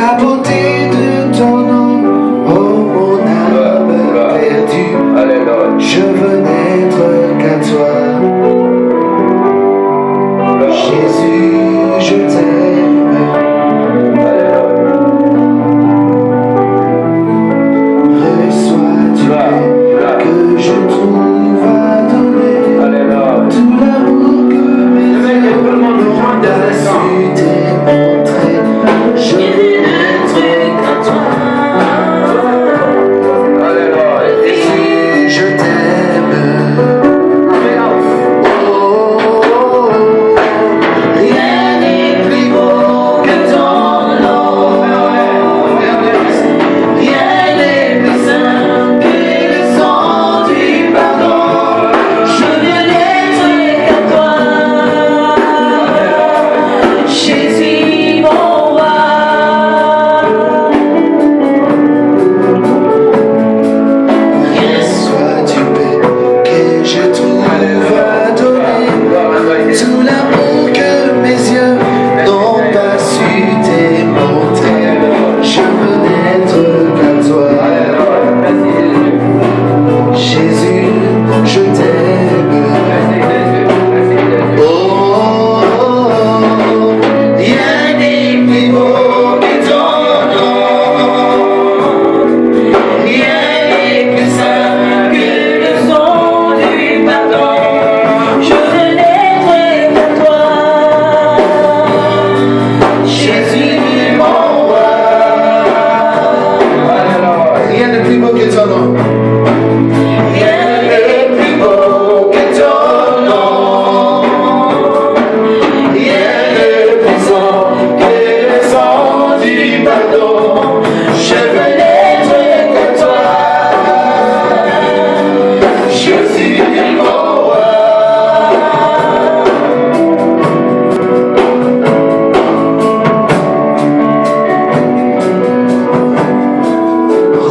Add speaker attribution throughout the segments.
Speaker 1: La beauté de ton nom, oh mon âme perdue, je veux n'être qu'à toi. Jésus, je t'aime. Reçois du bien que je trouve à donner, tout l'amour que mes yeux n'ont pas su démontrer. Je veux n'être qu'à toi. Jésus, je t'aime. Rien n'est plus beau que ton nom. Rien n'est plus saint que le sang du pardon. Je veux n'être qu'à toi. Jésus, mon roi. Reçois du paix que je trouve à donner, tout l'amour que mes yeux n'ont pas su démontrer. Je veux n'être qu'à toi. Jésus, je t'aime. Oh, rien n'est plus beau que ton nom. Rien n'est plus saint que le son du pardon. Je veux n'être qu'à toi. Jésus, mon roi. Rien n'est plus beau que ton nom. Rien n'est plus beau que ton nom. Rien n'est plus saint que le sang du pardon. Je veux n'être qu'à toi. Jésus, mon roi.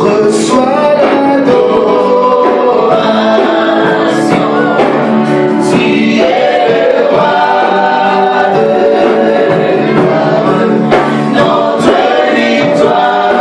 Speaker 1: Reçois l'adoration. Tu es le roi de gloire. Notre victoire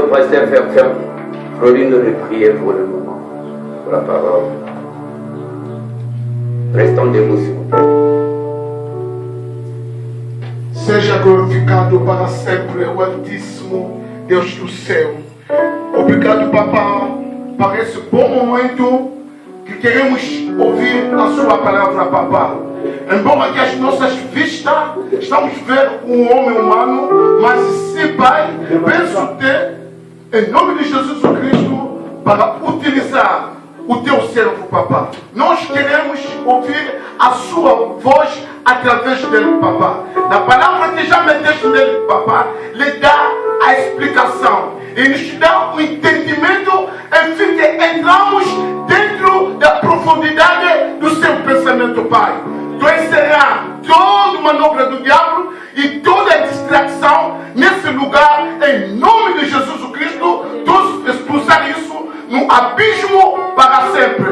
Speaker 2: que pasteur ferme. Florine de prier pour le moment. Pour la parole. Restons debout, s'il vous plaît.
Speaker 3: Seja glorificado para sempre o Altíssimo Deus do céu. Obrigado, Papá, para esse bom momento que queremos ouvir a sua palavra, Papá. Embora que as nossas vistas estamos vendo um homem humano, mas sim, Pai, penso-te, em nome de Jesus Cristo, para utilizar o teu servo, Papá. Nós queremos ouvir a sua voz através dele, Papá. Na palavra que já meteste nele, Papá, lhe dá a explicação. E nos dá o entendimento, enfim, que entramos dentro da profundidade do seu pensamento, Pai. Tu encerrar toda manobra do diabo e toda distração nesse lugar, em nome de Jesus Cristo, tu expulsar isso no abismo para sempre.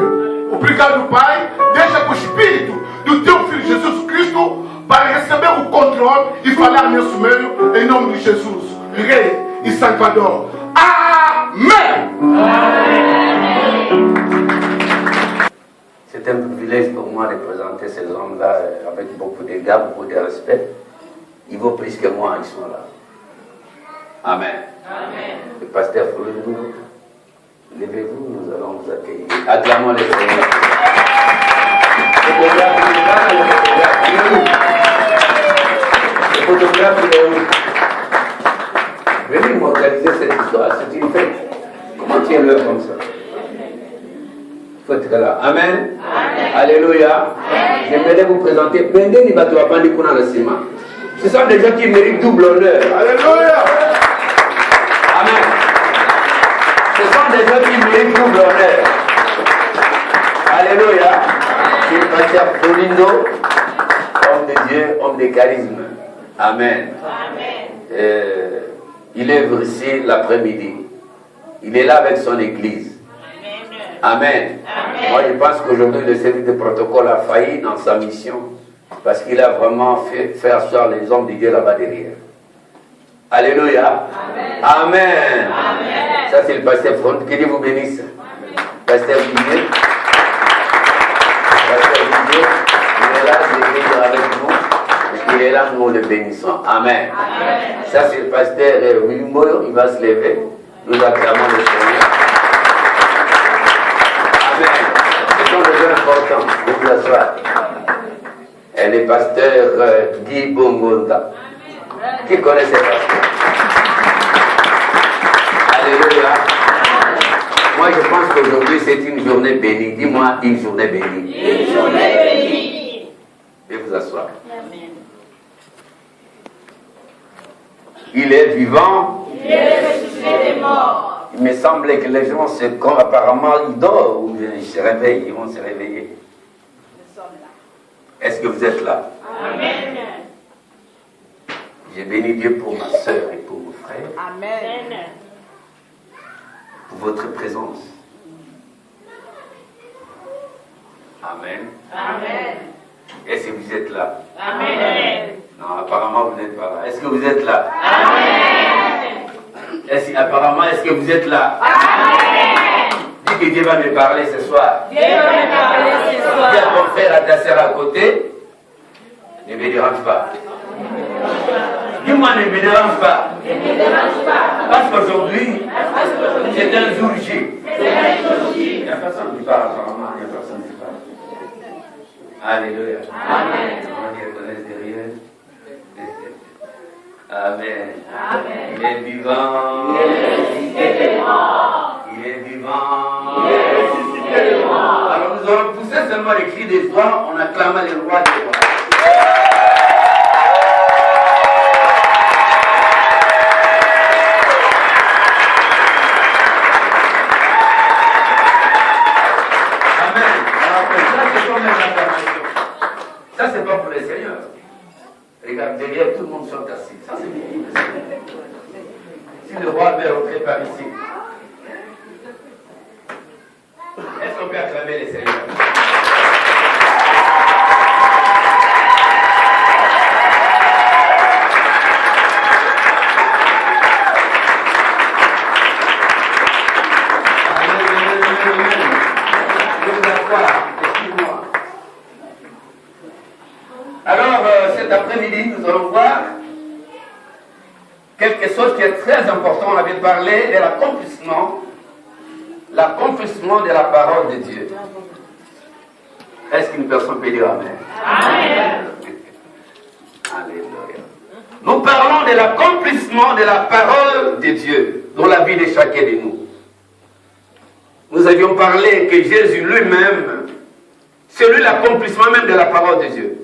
Speaker 3: Obrigado, Pai. Deixa que o Espírito do teu Filho Jesus Cristo para receber o controle e falar nesse meio, em nome de Jesus, Rei e Salvador. Amen.
Speaker 2: C'est un privilège pour moi de présenter ces hommes-là avec beaucoup d'égard, beaucoup de respect. Ils vaut plus que moi, ils sont là. Amen. Amen. Le pasteur Florine, levez-vous, nous allons vous accueillir. Acclamons les Seigneurs. Le photographe, il est où? Venez m'organiser cette histoire, c'est une fête. Comment tu es l'heure comme ça? Il faut être là. Amen. Amen. Alléluia. J'aimerais vous présenter. Ce sont des gens qui méritent double honneur. Alléluia. Amen. Ce sont des gens qui méritent double honneur. Alléluia. C'est le pasteur Paulindo, homme de Dieu, homme de charisme. Amen. Amen. Il œuvre ici l'après-midi. Il est là avec son église. Amen. Amen. Moi, je pense qu'aujourd'hui, le service de protocole a failli dans sa mission parce qu'il a vraiment fait asseoir les hommes de Dieu là-bas derrière. Alléluia. Amen. Amen. Amen. Ça, c'est le pasteur Front. Que Dieu vous bénisse. Pasteur Didier. Pasteur Didier, il est là, il est venu avec nous. Il est là, nous le bénissons. Amen. Amen. Ça, c'est le pasteur Wilmo. Il va se lever. Nous acclamons le Seigneur. Ce sont des gens importants. Vous vous asseoir. Et le pasteur Guy Bongonda. Qui connaît ces pasteurs? Alléluia. Moi, je pense qu'aujourd'hui, c'est une journée bénie. Dis-moi, une journée bénie. Une journée bénie. Et vous asseoir. Il est vivant. Il est ressuscité des morts. Il me semblait que les gens, apparemment, ils dorment ou ils se réveillent, ils vont se réveiller. Nous sommes là. Est-ce que vous êtes là? Amen. J'ai béni Dieu pour ma soeur et pour mon frère. Amen. Pour votre présence. Amen. Amen. Est-ce que vous êtes là? Amen. Non, apparemment, vous n'êtes pas là. Est-ce que vous êtes là? Amen. Apparemment, est-ce que vous êtes là? Amen. Dis que Dieu va me parler ce soir. Dieu va me parler ce soir. Dis à ton frère, à ta soeur à côté, ne me dérange pas. Dis-moi, ne me dérange pas. Ne me dérange pas. Parce qu'aujourd'hui, c'est un jour J. C'est un jour J. Il n'y a personne qui parle, apparemment, il n'y a personne qui parle. Alléluia. Amen. On y reconnaît derrière. Amen. Amen. Il est vivant. Il est ressuscité des morts. Il est vivant. Il est ressuscité des morts. Alors nous allons pousser seulement les cris des rois, on acclama les rois des rois. Amen. Alors ça c'est comme les acclamations. Ça c'est pas pour les seigneurs. Regarde, derrière, tout le monde sont assis. Ça, c'est bien. Si le roi veut rentrer par ici, est-ce qu'on peut acclamer les seigneurs? après-midi, nous allons voir quelque chose qui est très important. On avait parlé de l'accomplissement de la parole de Dieu. Est-ce qu'une personne peut dire Amen? Amen. Alléluia. Nous parlons de l'accomplissement de la parole de Dieu dans la vie de chacun de nous. Nous avions parlé que Jésus lui-même, c'est lui l'accomplissement même de la parole de Dieu.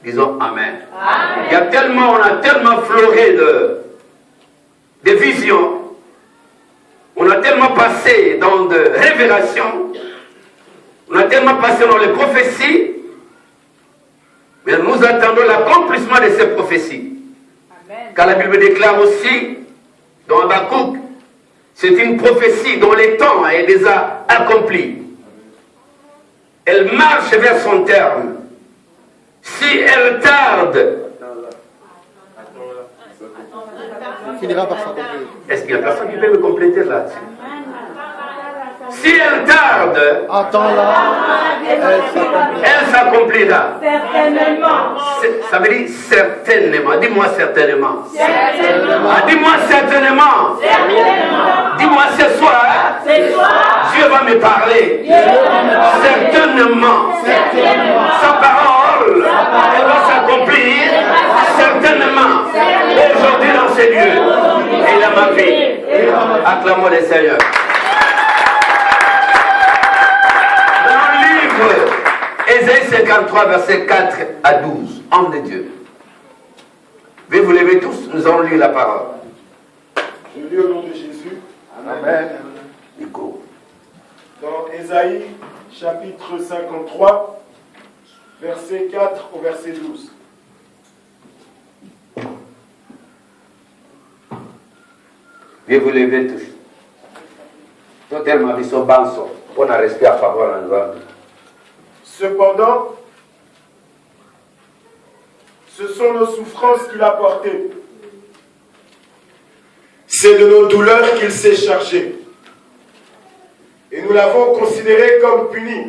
Speaker 2: Disons Amen. Amen. On a tellement fleuré de visions, on a tellement passé dans de révélations, on a tellement passé dans les prophéties, mais nous attendons l'accomplissement de ces prophéties. Amen. Car la Bible déclare aussi, dans Habakkuk, c'est une prophétie dont les temps est déjà accompli. Elle marche vers son terme. Si elle tarde,
Speaker 3: on finira par s'accomplir.
Speaker 2: Est-ce qu'il y a personne qui peut me compléter là-dessus? Si elle tarde,
Speaker 3: attends-la,
Speaker 2: elle s'accomplira.
Speaker 4: Certainement.
Speaker 2: Ça veut dire certainement. Dis-moi certainement.
Speaker 4: Certainement.
Speaker 2: Dis-moi certainement.
Speaker 4: Certainement.
Speaker 2: Dis-moi ce soir. Dieu va me parler. Certainement. Sa parole, elle va s'accomplir. Certainement. Aujourd'hui dans ces lieux. Et dans ma vie. Acclamons le Seigneur. Ésaïe 53, versets 4 à 12. Homme de Dieu. Veuillez vous lever tous, nous allons lire la parole.
Speaker 5: Je lis au nom de Jésus.
Speaker 2: Amen. Nico.
Speaker 5: Dans Ésaïe, chapitre 53, verset 4 au verset 12.
Speaker 2: Veuillez vous lever tous. Totalement, ils sont banso. On a respect à faveur en droit.
Speaker 5: Cependant, ce sont nos souffrances qu'il a portées. C'est de nos douleurs qu'il s'est chargé. Et nous l'avons considéré comme puni,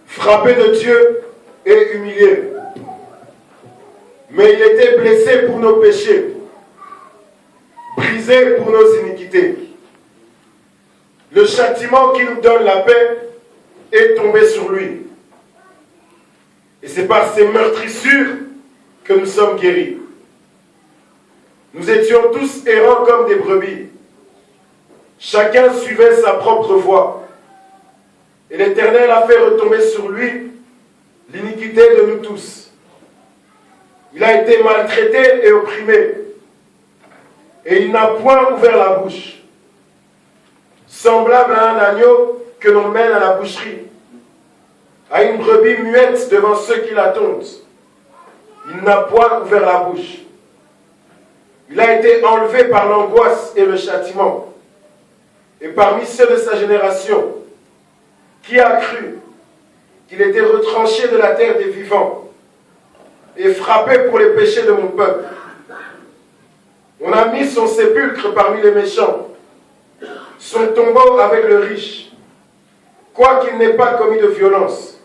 Speaker 5: frappé de Dieu et humilié. Mais il était blessé pour nos péchés, brisé pour nos iniquités. Le châtiment qui nous donne la paix est tombé sur lui. Et c'est par ses meurtrissures que nous sommes guéris. Nous étions tous errants comme des brebis. Chacun suivait sa propre voie. Et l'Éternel a fait retomber sur lui l'iniquité de nous tous. Il a été maltraité et opprimé. Et il n'a point ouvert la bouche. Semblable à un agneau que l'on mène à la boucherie, à une brebis muette devant ceux qui l'attendent. Il n'a point ouvert la bouche. Il a été enlevé par l'angoisse et le châtiment. Et parmi ceux de sa génération, qui a cru qu'il était retranché de la terre des vivants et frappé pour les péchés de mon peuple? On a mis son sépulcre parmi les méchants, son tombeau avec le riche, quoiqu'il n'ait pas commis de violence,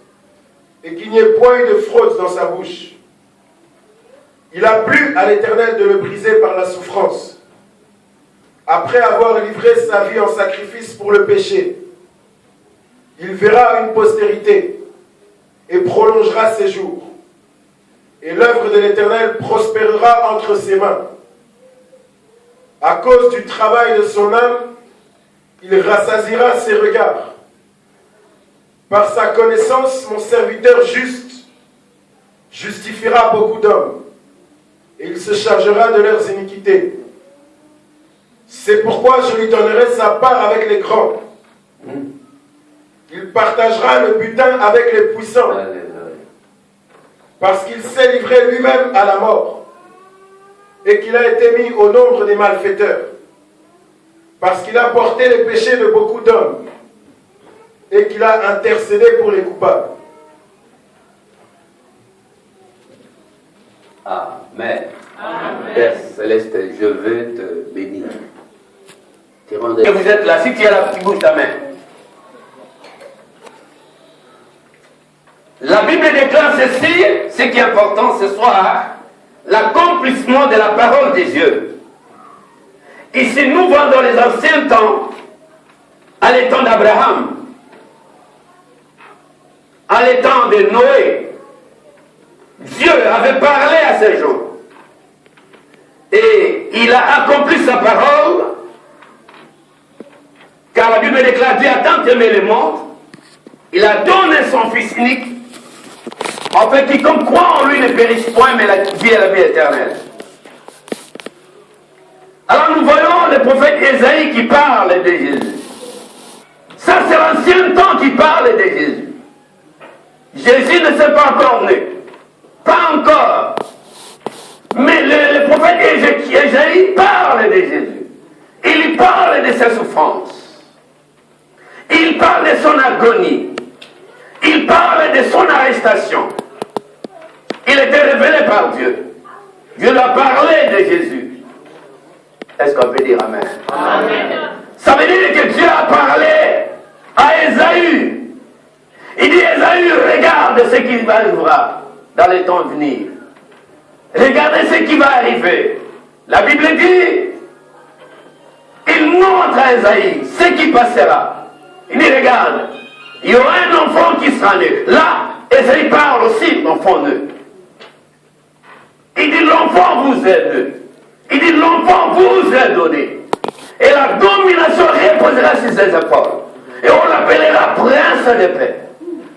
Speaker 5: et qu'il n'y ait point eu de fraude dans sa bouche. Il a plu à l'Éternel de le briser par la souffrance. Après avoir livré sa vie en sacrifice pour le péché, il verra une postérité et prolongera ses jours. Et l'œuvre de l'Éternel prospérera entre ses mains. À cause du travail de son âme, il rassasiera ses regards. Par sa connaissance, mon serviteur juste justifiera beaucoup d'hommes, et il se chargera de leurs iniquités. C'est pourquoi je lui donnerai sa part avec les grands. Il partagera le butin avec les puissants, parce qu'il s'est livré lui-même à la mort, et qu'il a été mis au nombre des malfaiteurs, parce qu'il a porté les péchés de beaucoup d'hommes, et qu'il a intercédé pour les coupables.
Speaker 2: Amen. Amen. Père Céleste, je veux te bénir. Et vous êtes là, si tu es là, tu bouges ta main. La Bible déclare déclare ceci, ce qui est important ce soir, l'accomplissement de la parole de Dieu. Ici, nous voyons dans les anciens temps, à l'étang d'Abraham, à l'étang de Noé, Dieu avait parlé à ces gens. Et il a accompli sa parole, car la Bible déclare Dieu a tant aimé le monde, il a donné son Fils unique, en fait, quiconque croit en lui ne périsse point, mais la vie est la vie éternelle. Alors nous voyons le prophète Ésaïe qui parle de Jésus. Ça, c'est l'ancien temps qui parle de Jésus. Jésus ne s'est pas encore né. Pas encore. Mais le prophète Ésaïe parle de Jésus. Il parle de ses souffrances. Il parle de son agonie. Il parle de son arrestation. Il était révélé par Dieu. Dieu lui a parlé de Jésus. Est-ce qu'on peut dire Amen? Amen. Ça veut dire que Dieu a parlé à Ésaü. Il dit, Ésaü, regarde ce qui va arriver dans les temps à venir. Regardez ce qui va arriver. La Bible dit, il montre à Ésaïe ce qui passera. Il dit, regarde, il y aura un enfant qui sera né. Là, Ésaïe parle aussi d'enfant né. Il dit, l'enfant vous est né. Il dit, l'enfant vous est donné. Et la domination reposera sur ses épaules. Et on l'appellera prince de paix.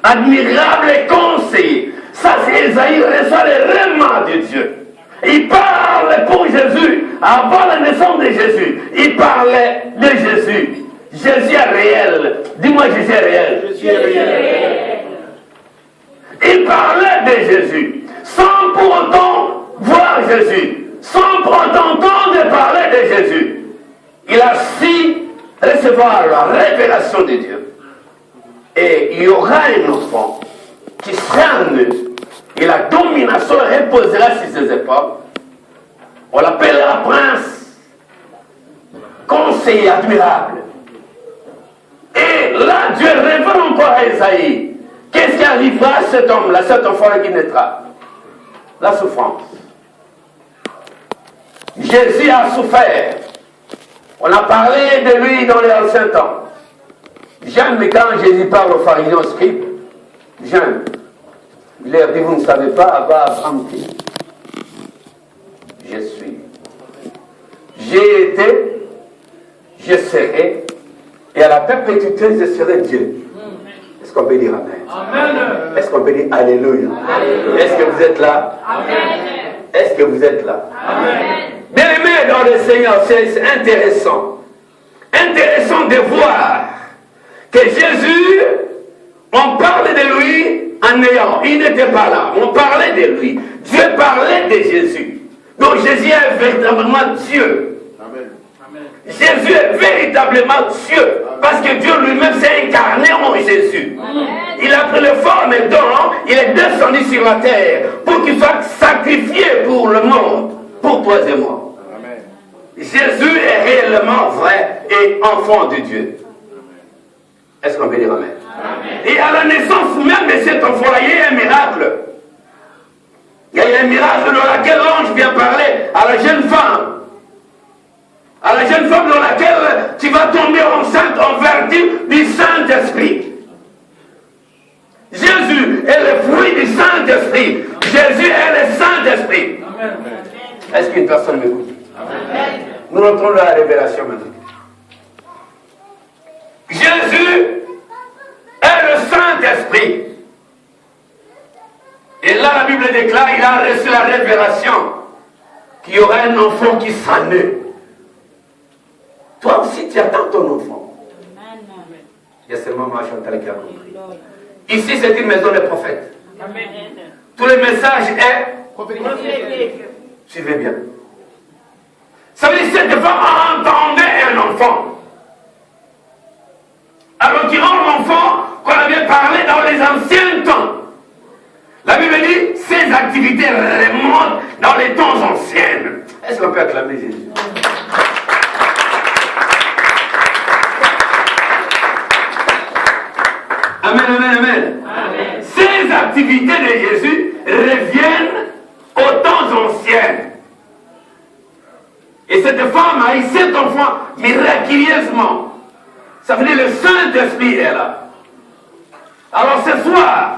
Speaker 2: Admirable et conseiller. Ça, c'est Ésaïe reçoit le règlement de Dieu. Il parle pour Jésus. Avant la naissance de Jésus, il parlait de Jésus. Jésus est réel. Dis-moi, Jésus est réel. Jésus est réel. Il parlait de Jésus. Sans pour autant voir Jésus. Sans pour autant entendre parler de Jésus. Il a su recevoir la révélation de Dieu. Et il y aura un enfant qui sera né. Et la domination reposera sur ses épaules. On l'appellera prince, conseiller admirable. Et là, Dieu révèle encore à Ésaïe. Qu'est-ce qui arrivera à cet homme-là, cet enfant-là qui naîtra? La souffrance. Jésus a souffert. On a parlé de lui dans les anciens temps. J'aime quand Jésus parle aux pharisiens, aux scribes. J'aime. Il leur dit, vous ne savez pas, Abraham qui je suis. J'ai été, je serai, et à la perpétuité, je serai Dieu. Est-ce qu'on peut dire Amen? Amen. Est-ce qu'on peut dire Alléluia? Est-ce que vous êtes là? Amen. Est-ce que vous êtes là? Amen. Bien-aimés dans le Seigneur, c'est intéressant. Intéressant de voir que Jésus, on parle de lui en néant. Il n'était pas là. On parlait de lui. Dieu parlait de Jésus. Donc Jésus est véritablement Dieu. Amen. Jésus est véritablement Dieu. Parce que Dieu lui-même s'est incarné en Jésus. Amen. Il a pris le forme d'homme. Il est descendu sur la terre pour qu'il soit sacrifié pour le monde. Pour toi et moi. Amen. Jésus est réellement vrai et enfant de Dieu. Est-ce qu'on peut dire Amen? Amen. Et à la naissance même de cet enfant-là, il y a un miracle. Il y a un miracle dans lequel l'ange vient parler à la jeune femme. À la jeune femme dans laquelle tu vas tomber enceinte en vertu du Saint-Esprit. Jésus est le fruit du Saint-Esprit. Jésus est le Saint-Esprit. Est-ce qu'une personne m'écoute? Nous rentrons dans la révélation maintenant. Jésus est le Saint-Esprit. Et là, la Bible déclare, il a reçu la révélation qu'il y aura un enfant qui sera né. Toi aussi, tu attends ton enfant. Il y a seulement ma Chantal qui a compris. Ici, c'est une maison de prophètes. Tout le message est prophétique. Suivez bien. Ça veut dire que cette femme entendait un enfant. À l'occurrence, l'enfant qu'on avait parlé dans les anciens temps. La Bible dit, ces activités remontent dans les temps anciens. Est-ce qu'on peut acclamer Jésus? Amen, amen, amen. Amen. Ces activités de Jésus reviennent aux temps anciens. Et cette femme a eu 7 enfants miraculeusement. Ça veut dire le Saint-Esprit est là. Alors ce soir,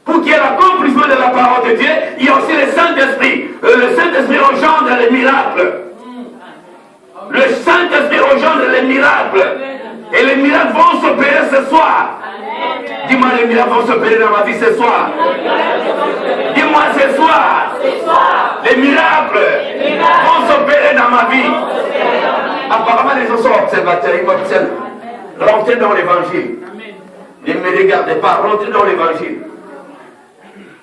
Speaker 2: pour qu'il y ait l'accomplissement de la parole de Dieu, il y a aussi le Saint-Esprit. Le Saint-Esprit engendre les miracles. Le Saint-Esprit engendre les miracles. Et les miracles vont s'opérer ce soir. Dis-moi, les miracles vont s'opérer dans ma vie ce soir. Dis-moi ce soir. Les miracles vont s'opérer dans ma vie. Apparemment, les gens sont observateurs. Ils m'observent. Rentrez dans l'évangile. Ne me regardez pas. Rentrez dans l'évangile.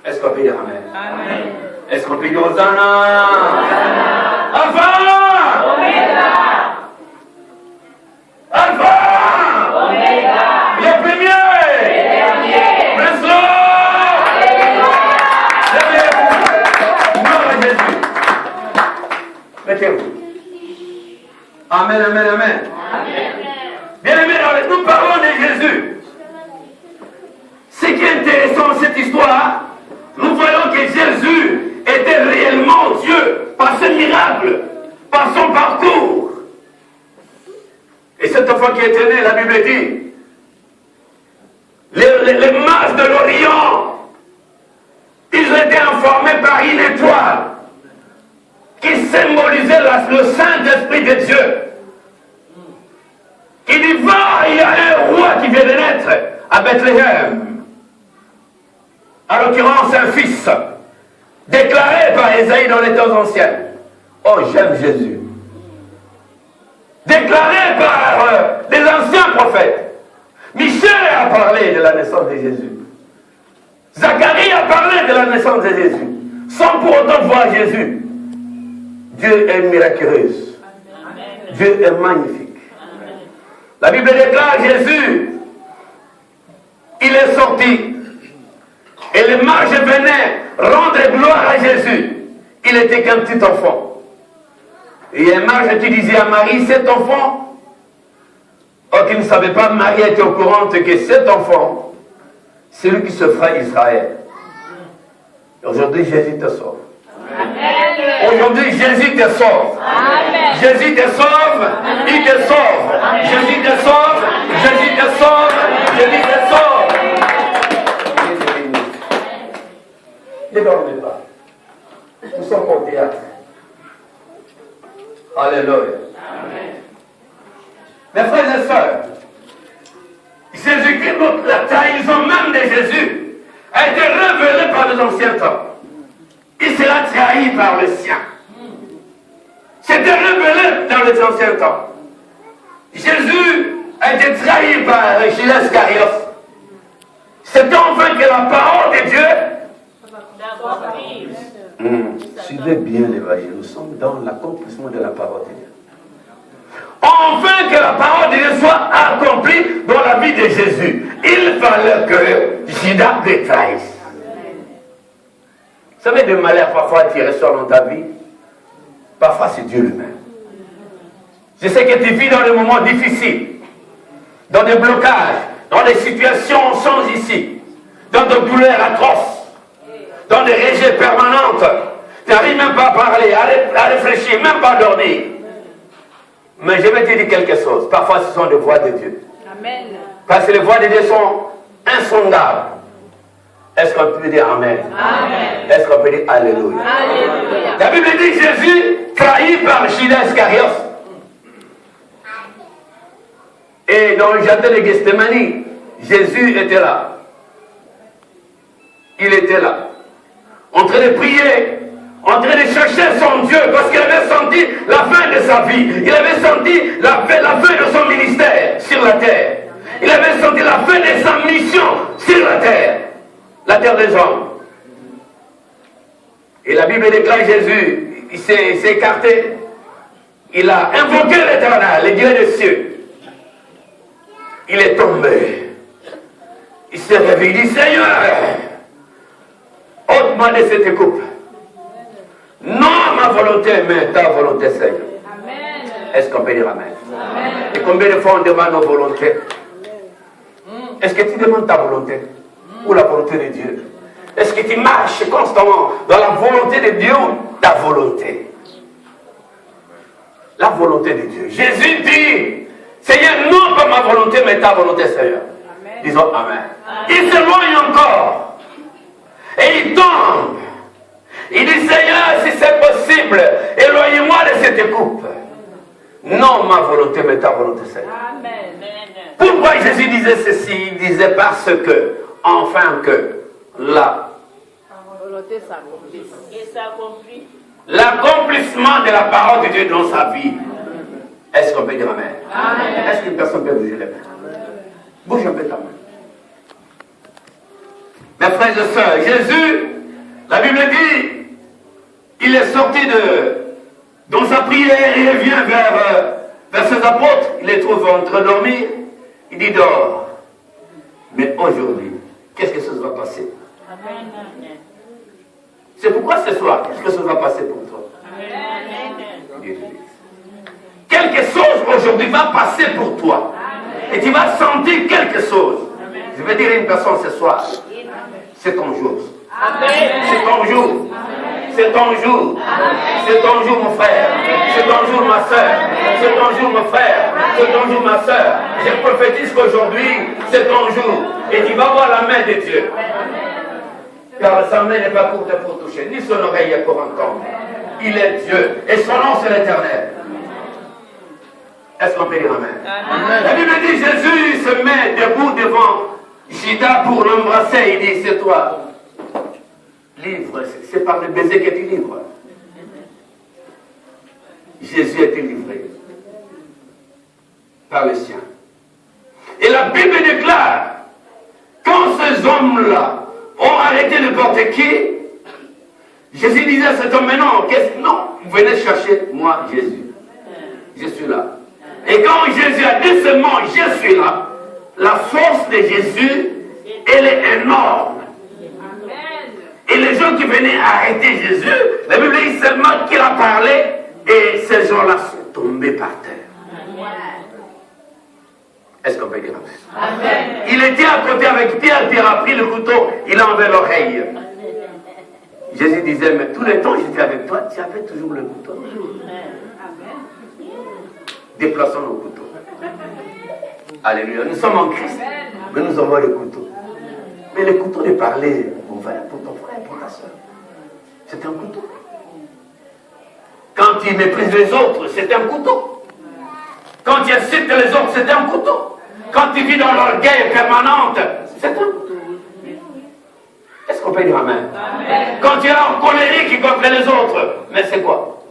Speaker 2: Est-ce qu'on peut dire Amen? Est-ce qu'on peut dire Hosanna? Alpha! Alpha! Le premier! Mettez-vous. Amen, amen, amen. Bien-aimés, nous parlons de Jésus. Ce qui est intéressant dans cette histoire, nous voyons que Jésus était réellement Dieu par ses miracles, par son parcours. Et cet enfant qui était né, la Bible dit, les mages de l'Orient, ils ont été informés par une étoile qui symbolisait le Saint-Esprit de Dieu. Il dit, va, il y a un roi qui vient de naître à Bethléem. En l'occurrence, un fils, déclaré par Ésaïe dans les temps anciens. Oh, j'aime Jésus. Déclaré par les anciens prophètes. Michel a parlé de la naissance de Jésus. Zacharie a parlé de la naissance de Jésus. Sans pour autant voir Jésus. Dieu est miraculeux. Dieu est magnifique. La Bible déclare Jésus, il est sorti. Et les mages venaient rendre gloire à Jésus. Il était qu'un petit enfant. Et un mage qui disait à Marie, cet enfant, or qu'il ne savait pas, Marie était au courant que cet enfant, c'est lui qui se fera Israël. Aujourd'hui, Jésus te sauve. Aujourd'hui, Jésus te sauve. Jésus te sauve. Il te sauve. Jésus te sauve. Jésus te sauve. Jésus te sauve. Ne dormez pas. Nous sommes au théâtre. Alléluia. Mes frères et sœurs, Jésus-Christ, la trahison même de Jésus a été révélée par les anciens temps. Il sera trahi par le sien. C'était révélé dans les anciens temps. Jésus a été trahi par Judas Iscariote. C'est enfin que la parole de Dieu. Suivez bien l'évangile. Nous sommes dans l'accomplissement de la parole de Dieu. Enfin que la parole de Dieu soit accomplie dans la vie de Jésus. Il fallait que Judas le trahisse. Vous savez, des malheurs parfois qui ressortent dans ta vie, parfois c'est Dieu lui-même. Je sais que tu vis dans des moments difficiles, dans des blocages, dans des situations sans issue, dans des douleurs atroces, dans des rejets permanentes. Tu n'arrives même pas à parler, à réfléchir, même pas à dormir. Mais je vais te dire quelque chose. Parfois, ce sont des voix de Dieu. Amen. Parce que les voix de Dieu sont insondables. Est-ce qu'on peut dire Amen? Amen. Est-ce qu'on peut dire Alléluia? Alléluia. La Bible dit Jésus trahi par Judas Iscariote. Et dans le jardin de Gethsémani, Jésus était là. Il était là. En train de prier, en train de chercher son Dieu, parce qu'il avait senti la fin de sa vie. Il avait senti la fin de son ministère sur la terre. Il avait senti la fin de sa mission sur la terre des hommes. Et la Bible déclare Jésus, il s'est écarté. Il a invoqué l'Éternel, le Dieu des cieux. Il est tombé. Il s'est réveillé, il dit Seigneur, ôte-moi de cette coupe. Non ma volonté, mais ta volonté, Seigneur. Amen. Est-ce qu'on peut dire Amen? Amen. Et combien de fois on demande nos volontés? Est-ce que tu demandes ta volonté? ou la volonté de Dieu? Est-ce que tu marches constamment dans la volonté de Dieu ou ta volonté? La volonté de Dieu. Jésus dit, Seigneur, non pas ma volonté, mais ta volonté, Seigneur. Amen. Disons Amen. Il s'éloigne encore. Et il tombe. Il dit, Seigneur, si c'est possible, éloignez-moi de cette coupe. Non ma volonté, mais ta volonté, Seigneur. Amen. Pourquoi Jésus disait ceci? Il disait parce que, enfin que, la volonté s'accomplisse. Et s'accomplit. L'accomplissement de la parole de Dieu dans sa vie. Est-ce qu'on peut dire Amen? Amen. Est-ce qu'une personne peut bouger les mains? Bouge un peu ta main. Mes frères et sœurs, Jésus, la Bible dit, il est sorti dans sa prière, il revient vers ses apôtres, il les trouve en train de dormir, il dit dors. Mais aujourd'hui, qu'est-ce que ça va passer? Amen. C'est pourquoi ce soir, qu'est-ce que ça va passer pour toi? Amen. Quelque chose aujourd'hui va passer pour toi. Amen. Et tu vas sentir quelque chose. Amen. Je vais dire à une personne ce soir, c'est ton jour. C'est ton jour. C'est ton jour. C'est ton jour, mon frère. C'est ton jour, ma soeur. C'est ton jour, mon frère. C'est ton jour, ma soeur. Je prophétise qu'aujourd'hui, c'est ton jour. Et tu vas voir la main de Dieu. Car sa main n'est pas courte pour toucher, ni son oreille est pour entendre. Il est Dieu. Et son nom, c'est l'Éternel. Est-ce qu'on peut dire Amen? Amen. La Bible dit, Jésus se met debout devant Judas pour l'embrasser. Il dit, c'est toi. Livre, c'est par le baiser que tu livres. Jésus a été livré par les siens. Et la Bible déclare, quand ces hommes-là ont arrêté n'importe qui, Jésus disait à cet homme, mais non, non, venez chercher moi, Jésus. Je suis là. Et quand Jésus a dit ce mot, je suis là, la force de Jésus, elle est énorme. Et les gens qui venaient arrêter Jésus, la Bible dit seulement qu'il a parlé et ces gens-là sont tombés par terre. Est-ce qu'on peut dire Amen? Il était à côté avec Pierre, Pierre a pris le couteau, il a enlevé l'oreille. Jésus disait, mais tout le temps j'étais avec toi, tu avais toujours le couteau. Déplaçons nos couteaux. Alléluia. Nous sommes en Christ, mais nous avons le couteau. Mais le couteau de parler, mon frère, pour ton frère, pour ta soeur, c'est un couteau. Quand tu méprises les autres, c'est un couteau. Quand tu incites les autres, c'est un couteau. Quand tu vis dans l'orgueil permanente, c'est un couteau. Est-ce qu'on peut dire Amen? Amen. Quand tu es en colérique contre les autres, mais c'est quoi?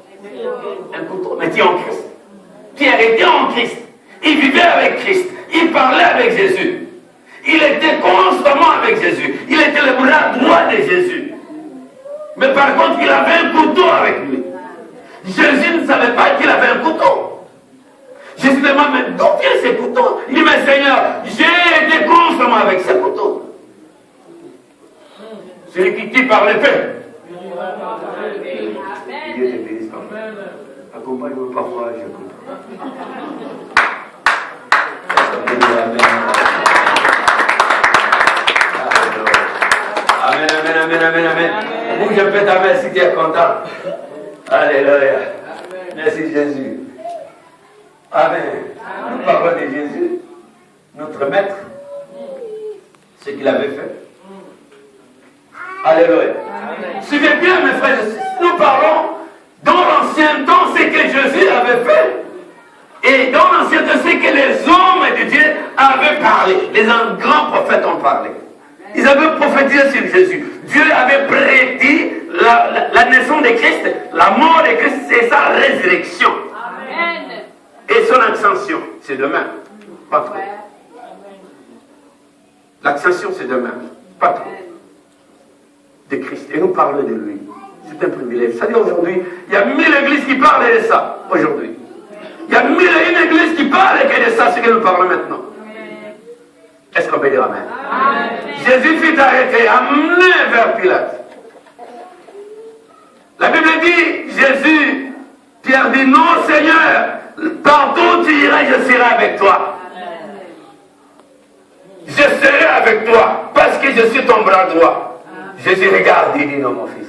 Speaker 2: Un couteau. Mais tu es en Christ. Pierre était en Christ. Il vivait avec Christ. Il parlait avec Jésus. Il était constamment avec Jésus. Il était le bras droit de Jésus. Mais par contre, il avait un couteau avec lui. Jésus ne savait pas qu'il avait un couteau. Jésus demande, mais d'où vient ce couteau? Il dit, mais Seigneur, j'ai été constamment avec ce couteau. Celui qui tue par l'épée. Dieu te bénisse quand même. Accompagne-moi parfois, je comprends. Amen, amen, amen, amen, amen. Bouge un peu ta main si tu es content. Alléluia. Merci Jésus. Amen. Nous parlons de Jésus, notre maître, ce qu'il avait fait. Alléluia. Suivez bien mes frères, nous parlons dans l'ancien temps ce que Jésus avait fait. Et dans l'ancien temps ce que les hommes de Dieu avaient parlé. Les grands prophètes ont parlé. Ils avaient prophétisé sur Jésus. Dieu avait prédit la naissance de Christ, la mort de Christ, c'est sa résurrection. Amen. Et son ascension, c'est demain. Pas trop. L'ascension, c'est demain. Pas trop. De Christ. Et nous parlons de lui. C'est un privilège. C'est-à-dire aujourd'hui, il y a 1000 églises qui parlent de ça. Aujourd'hui. Il y a 1001 églises qui parlent que de ça, ce que nous parlons maintenant. Est-ce qu'on peut dire Amen? Amen. Jésus fut arrêté, amené vers Pilate. La Bible dit, Jésus, Pierre dit, non Seigneur, partout où tu iras, je serai avec toi. Je serai avec toi, parce que je suis sur ton bras droit. Jésus regarde, il dit non mon fils.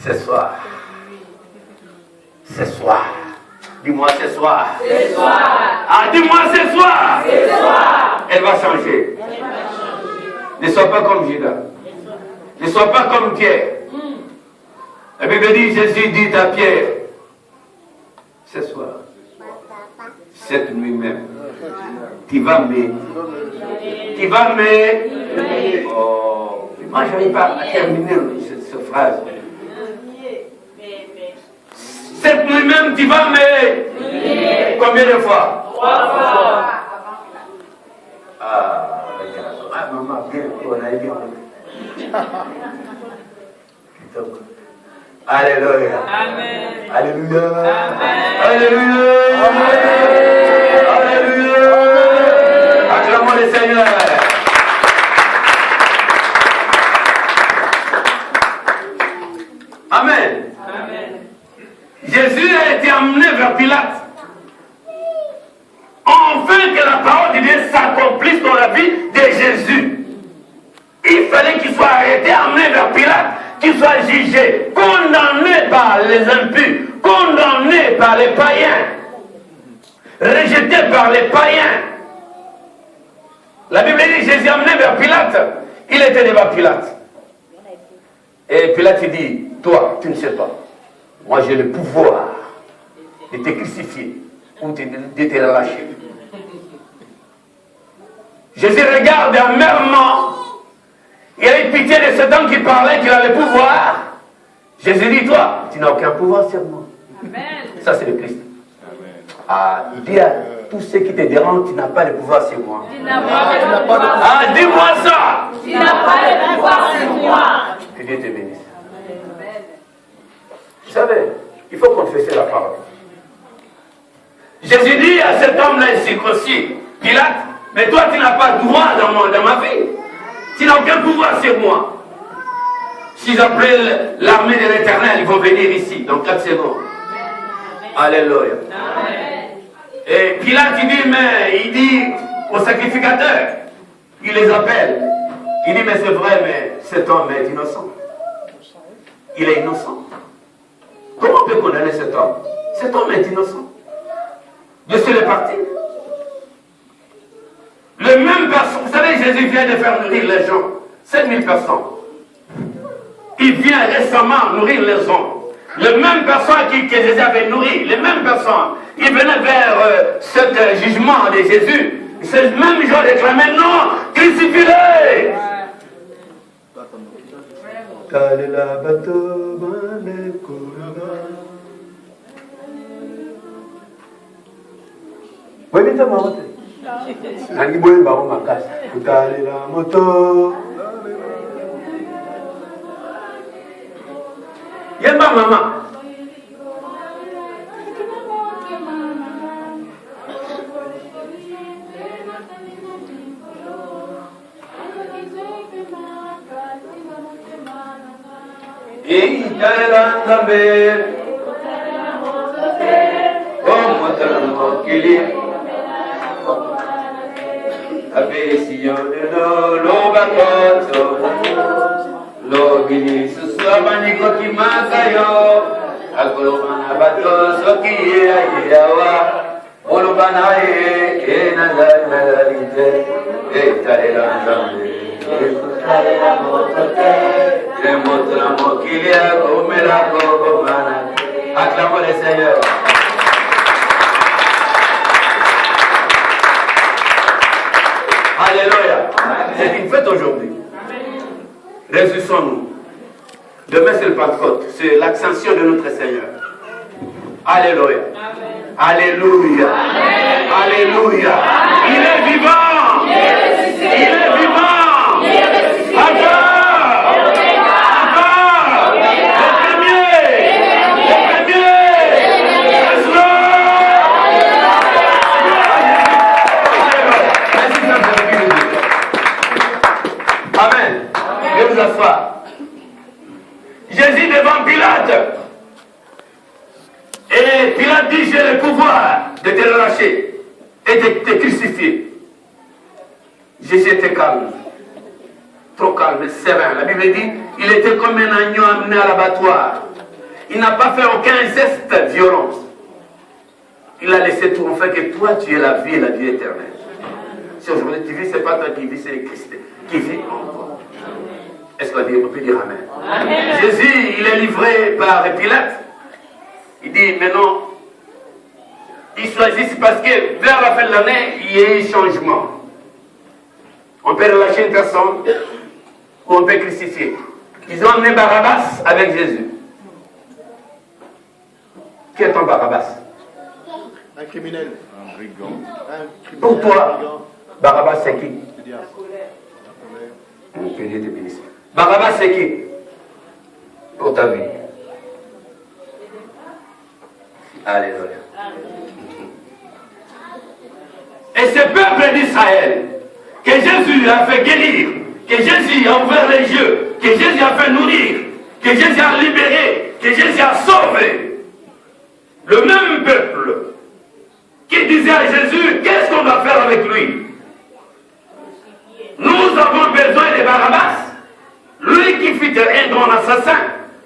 Speaker 2: Ce soir. Ce soir. Dis-moi ce soir.
Speaker 4: Ce soir.
Speaker 2: Ah, dis-moi ce soir.
Speaker 4: Ce soir.
Speaker 2: Elle va changer. Ne sois pas comme Judas. Ne sois pas comme Pierre. La Bible dit, Jésus dit à Pierre, ce soir, cette nuit même, tu vas m'aider. Tu vas m'aider. Oh, moi je n'arrive pas à terminer cette phrase. Cette nuit même, tu vas m'aider. Combien de fois?
Speaker 4: 3 fois.
Speaker 2: Ah, maman, bien, on a bien. Alléluia.
Speaker 4: Amen.
Speaker 2: Alléluia.
Speaker 4: Amen.
Speaker 2: Alléluia. Amen. Alléluia. Acclamons le Seigneur. Amen.
Speaker 4: Amen.
Speaker 2: Jésus a été emmené vers Pilate. Enfin que la parole de Dieu s'accomplisse dans la vie de Jésus. Il fallait qu'il soit arrêté, emmené vers Pilate, qu'il soit jugé, condamné par les impurs, condamné par les païens, rejeté par les païens. La Bible dit que Jésus est emmené vers Pilate. Il était devant Pilate. Et Pilate dit, toi, tu ne sais pas. Moi, j'ai le pouvoir de te crucifier ou de te relâcher. Jésus regarde amèrement. Il a eu pitié de cet homme qui parlait, qu'il a le pouvoir. Jésus dit, toi, tu n'as aucun pouvoir sur moi.
Speaker 4: Amen.
Speaker 2: Ça, c'est le Christ. Ah, il dit à tous ceux qui te dérangent, tu n'as pas le pouvoir sur moi.
Speaker 4: Tu n'as pas de pouvoir.
Speaker 2: Ah, dis-moi ça.
Speaker 4: Tu n'as pas de pouvoir sur moi.
Speaker 2: Que Dieu te bénisse. Vous savez, il faut confesser la parole. Jésus dit à cet homme-là, circoncis, Pilate, mais toi, tu n'as pas de droit dans ma vie. Tu n'as aucun pouvoir sur moi. Si j'appelle l'armée de l'Éternel, ils vont venir ici, dans 4 secondes. Alléluia. Et Pilate, il dit au sacrificateur, il les appelle. Il dit, mais c'est vrai, mais cet homme est innocent. Il est innocent. Comment on peut condamner cet homme? Cet homme est innocent. De sur le parti. Le même personne, vous savez, Jésus vient de faire nourrir les gens. 7000 personnes. Il vient récemment nourrir les gens. Les mêmes personnes que Jésus avait nourri, les mêmes personnes, ils venaient vers ce jugement de Jésus. Ces mêmes gens réclamaient, non, crucifie-le. Nangi boye ba makasi kutalela moto yemba mama italela ngambe omoto kili Abesiyo de lo bakoto lo bini susama nikoti makayo akolomana bato soki yawa olobana na la lite talela nzambe talela motote motra mokilia komela komana acclamons le Seigneur. Alléluia. C'est une fête aujourd'hui. Réjouissons-nous. Demain c'est le Pentecôte. C'est l'ascension de notre Seigneur. Alléluia. Alléluia. Alléluia. Il est vivant. Il est vivant. Encore. Amen. Je vous assois. Jésus devant Pilate. Et Pilate dit, j'ai le pouvoir de te relâcher et de te crucifier. Jésus était calme. trop calme, serein. La Bible dit, il était comme un agneau amené à l'abattoir. Il n'a pas fait aucun geste violent. Il a laissé tout en fait que toi tu es la vie et la vie éternelle. Si aujourd'hui tu vis, ce n'est pas toi qui vis, c'est Christ qui vit en toi. Est-ce qu'on peut dire Amen? Amen? Jésus, il est livré par Pilate. Il dit, maintenant, ils choisissent parce que vers la fin de l'année, il y a eu changement. On peut relâcher une personne ou on peut crucifier. Ils ont amené Barabbas avec Jésus. Qui est ton Barabbas?
Speaker 3: Un criminel.
Speaker 6: Un brigand.
Speaker 2: Pour toi, Barabbas c'est qui? Que Dieu te bénisse. Barabbas c'est qui? Pour ta vie. Alléluia. Et ce peuple d'Israël, que Jésus a fait guérir, que Jésus a ouvert les yeux, que Jésus a fait nourrir, que Jésus a libéré, que Jésus a sauvé, le même peuple qui disait à Jésus, qu'est-ce qu'on va faire avec lui? Nous avons besoin de Barabbas, lui qui fit un grand assassin.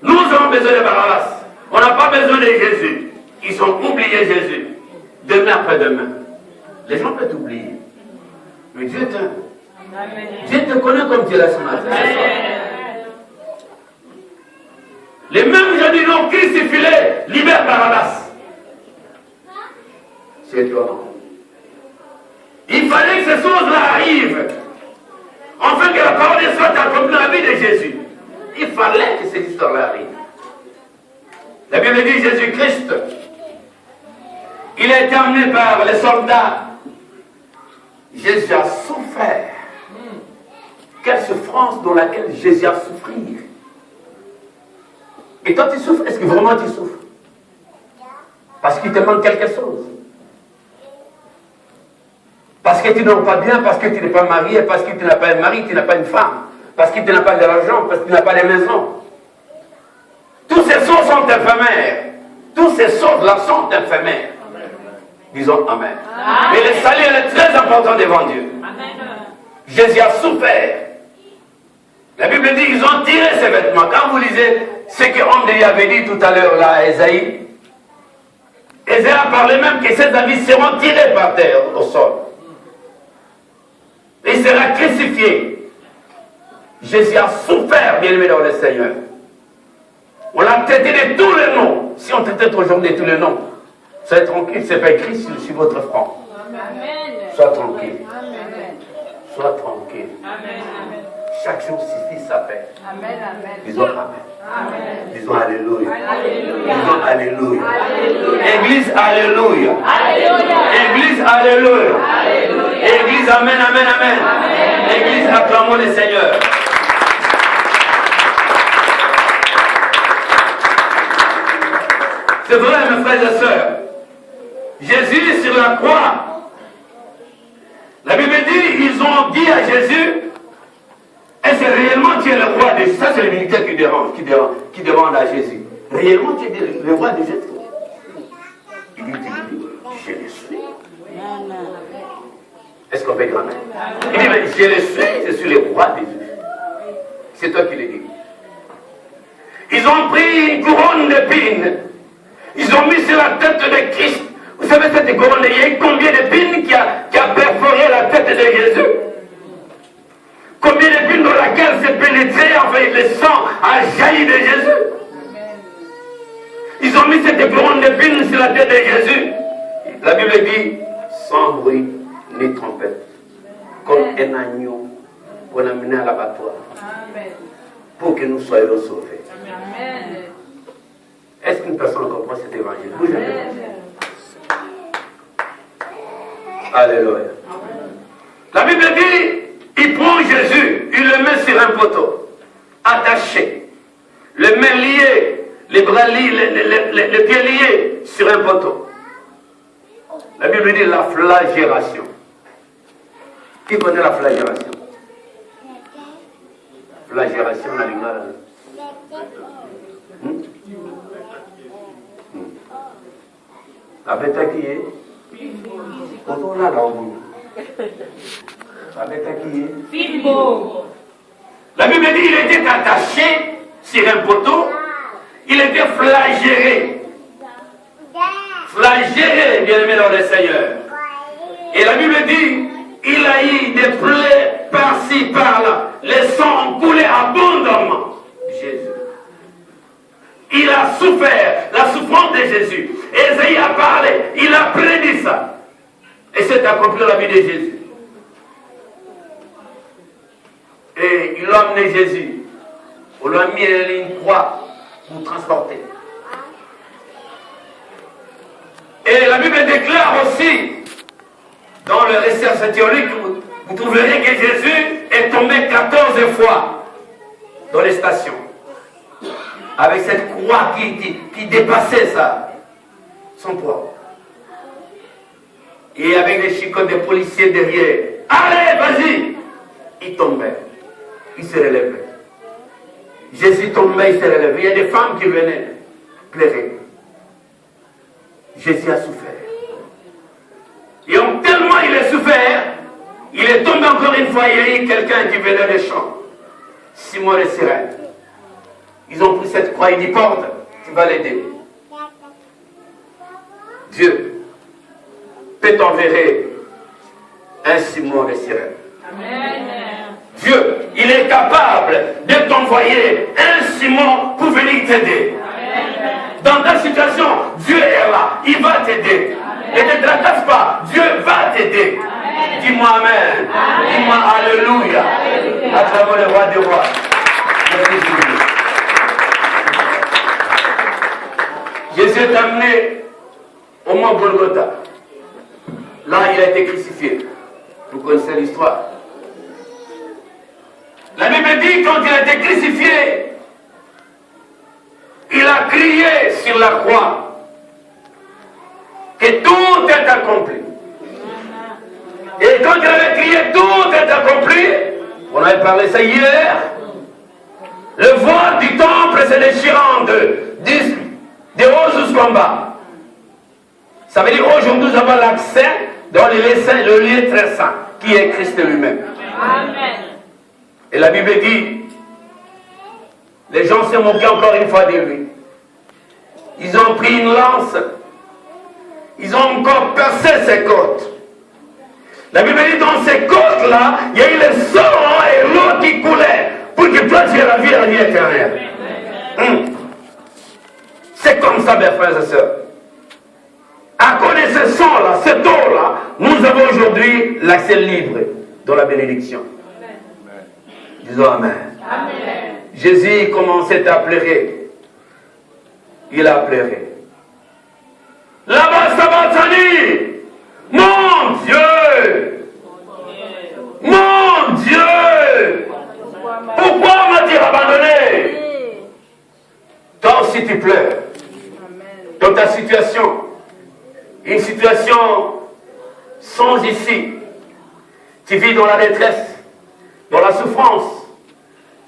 Speaker 2: Nous avons besoin de Barabbas. On n'a pas besoin de Jésus. Ils ont oublié Jésus. Demain après-demain. Les gens peuvent t'oublier. Mais Dieu t'aime. Dieu te connaît comme tu es là ce matin. Les mêmes gens du nom crucifié, libère Barabbas. C'est étonnant. Il fallait que ces choses-là arrivent. Afin que la parole soit accomplie dans la vie de Jésus. Il fallait que cette histoire-là arrive. La Bible dit Jésus-Christ, il a été emmené par les soldats. Jésus a souffert. Quelle souffrance dans laquelle Jésus a souffert. Et quand tu souffres, est-ce que vraiment tu souffres? Parce qu'il te manque quelque chose. Parce que tu n'as pas bien, parce que tu n'es pas marié, parce que tu n'as pas un mari, tu n'as pas une femme, parce que tu n'as pas de l'argent, parce que tu n'as pas de maison. Tous ces choses sont éphémères. Tous ces choses-là sont éphémères. Disons Amen. Mais le salut est très important devant Dieu. Jésus a souffert. La Bible dit qu'ils ont tiré ses vêtements. Quand vous lisez ce que l'homme de Dieu avait dit tout à l'heure là à Ésaïe, Ésaïe a parlé même que ses habits seront tirés par terre au sol. Il sera crucifié. Jésus a souffert, bien aimé dans le Seigneur. On l'a traité de tous les noms. Si on traitait aujourd'hui de tous les noms, soyez tranquille, c'est pas écrit sur votre front. Sois tranquille. Sois tranquille. Chaque jour suffit sa paix. Disons Amen. Disons Alléluia. Disons Alléluia. Église, Alléluia. Église, Alléluia. Église, Amen, Amen, Amen. Église, acclamons le Seigneur. C'est vrai, mes frères et sœurs. Jésus sur la croix. La Bible dit, ils ont dit à Jésus, est-ce que réellement tu es le roi de Jésus? Ça, c'est le militaire qui demande à Jésus. Réellement tu es le roi de Jésus? Il dit, je le suis. Est-ce qu'on peut dire Amen? Il dit, mais je le suis, je suis le roi de Jésus. C'est toi qui le dis. Ils ont pris une couronne d'épines. Ils ont mis sur la tête de Christ. Vous savez, cette couronne, il y a eu combien d'épines qui a perforé la tête de Jésus? Combien d'épines dans laquelle s'est pénétré, enfin, le sang a jailli de Jésus? Ils ont mis cette couronne d'épines sur la tête de Jésus. La Bible dit, sans bruit ni trompette, comme un agneau qu'on a mené à l'abattoir, pour que nous soyons sauvés. Est-ce qu'une personne comprend cet évangile? Vous Alléluia. La Bible dit, il prend Jésus, il le met sur un poteau, attaché, les mains liées, les bras liés, les pieds liés sur un poteau. La Bible dit la flagellation. Qui connaît la flagellation? Flagellation, on a du mal. La bête qui est autour là, là, au bout. La bête qui est
Speaker 4: Filbo.
Speaker 2: La Bible dit qu'il était attaché sur un poteau, il était flagellé. Flagellé, bien-aimé dans le Seigneur. Et la Bible dit, il a eu des plaies par-ci, par-là. Les sangs ont coulé abondamment. Jésus. Il a souffert la souffrance de Jésus. Ésaïe a parlé, il a prédit ça. Et c'est accompli dans la vie de Jésus. Et il a amené Jésus. On l'a mis à une croix pour transporter. Et la Bible déclare aussi, dans le récit théorique, vous trouverez que Jésus est tombé 14 fois dans les stations. Avec cette croix qui dépassait son poids. Et avec les chicots des policiers derrière. Allez, vas-y! Il tombait. Il se relevait. Jésus tombait, il se relevait. Il y a des femmes qui venaient pleurer. Jésus a souffert. Et tellement il a souffert, il est tombé encore une fois. Il y a eu quelqu'un qui venait des champs. Simon et Cyrène. Ils ont pris cette croix, il dit porte, tu vas l'aider. Dieu peut t'enverrer un Simon et Cyrène.
Speaker 4: Amen.
Speaker 2: Dieu, il est capable de t'envoyer un Simon pour venir t'aider. Dans ta situation, Dieu est là, il va t'aider. Et ne te tracasse pas, Dieu va t'aider. Dis-moi Amen. Dis-moi Alléluia. À travers le roi des rois. Jésus est amené au mont Golgotha. Là, il a été crucifié. Vous connaissez l'histoire. La Bible dit, quand il a été crucifié, il a crié sur la croix que tout est accompli. Et quand il avait crié tout est accompli, on avait parlé ça hier, le voile du temple se déchirant de haut jusqu'en bas. Ça veut dire aujourd'hui nous avons l'accès dans le lieu très saint, qui est Christ lui-même.
Speaker 4: Amen.
Speaker 2: Et la Bible dit, les gens se moquaient encore une fois de lui. Ils ont pris une lance, ils ont encore percé ses côtes. La Bible dit, dans ces côtes-là, il y a eu le sang et l'eau qui coulait pour que toi tu aies la vie éternelle. C'est comme ça, mes frères et sœurs. À cause de ce sang-là, cette eau-là, nous avons aujourd'hui l'accès libre dans la bénédiction. Disons Amen.
Speaker 4: Amen.
Speaker 2: Jésus commençait à pleurer. Il a pleuré. Là-bas, Sabatani, mon Dieu, mon Dieu, pourquoi m'as-tu abandonné? Toi aussi tu pleures. Dans ta situation, une situation sans issue. Tu vis dans la détresse, dans la souffrance.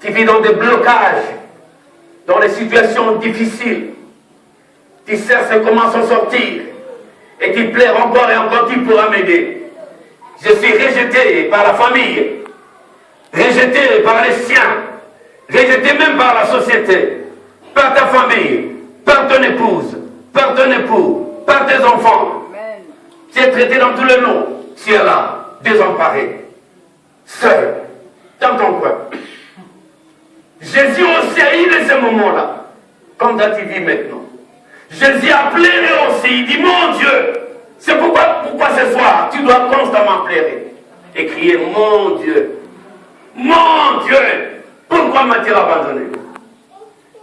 Speaker 2: Tu vis dans des blocages, dans des situations difficiles. Tu cherches comment s'en sortir. Et tu pleures encore et encore, tu pourras m'aider. Je suis rejeté par la famille, rejeté par les siens, rejeté même par la société, par ta famille, par ton épouse, par ton époux, par tes enfants. Amen. Tu es traité dans tous les noms. Tu es là, désemparé, seul, dans ton coin. Jésus aussi a eu de ces moments-là, comme dans tu vis maintenant. Jésus a pleuré aussi, il dit, mon Dieu, c'est pourquoi ce soir, tu dois constamment pleurer et crier, mon Dieu, pourquoi m'as-tu abandonné?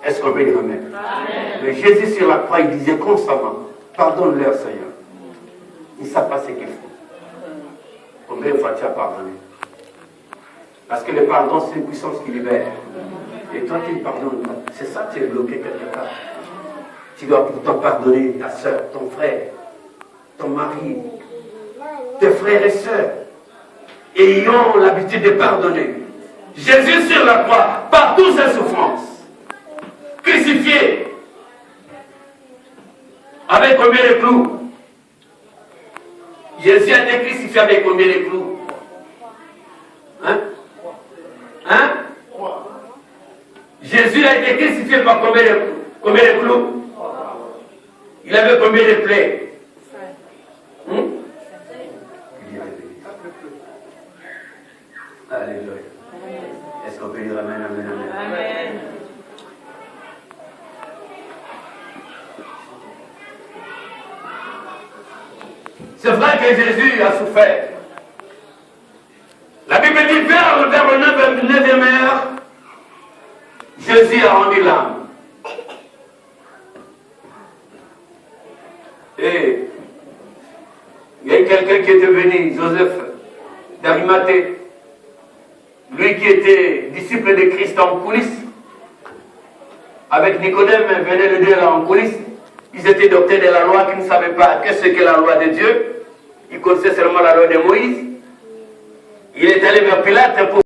Speaker 2: Est-ce qu'on peut dire Amen? Mais Jésus sur la croix, il disait constamment, pardonne-leur Seigneur. Ils ne savent pas ce qu'ils font. Combien de fois tu as pardonné? Parce que le pardon, c'est une puissance qui libère. Et toi, tu ne pardonnes pas. C'est ça que tu es bloqué quelque part. Tu dois pourtant pardonner ta soeur, ton frère, ton mari, tes frères et sœurs. Ayons l'habitude de pardonner. Jésus sur la croix, par toutes ses souffrances, crucifié, avec combien de clous? Jésus a été crucifié avec combien de clous? Hein? Jésus a été crucifié par combien de clous? Il avait combien de plaies? Alléluia. Est-ce qu'on peut dire amen, amen, amen?
Speaker 4: Amen.
Speaker 2: C'est vrai que Jésus a souffert. La Bible dit vers le 9e heure, Jésus a rendu l'âme. Et il y a quelqu'un qui était venu, Joseph d'Arimathée, lui qui était disciple de Christ en coulisses, avec Nicodème, venait les deux là en coulisses. Ils étaient docteurs de la loi qui ne savaient pas qu'est-ce que la loi de Dieu. Ils connaissaient seulement la loi de Moïse. Il est allé vers Pilate pour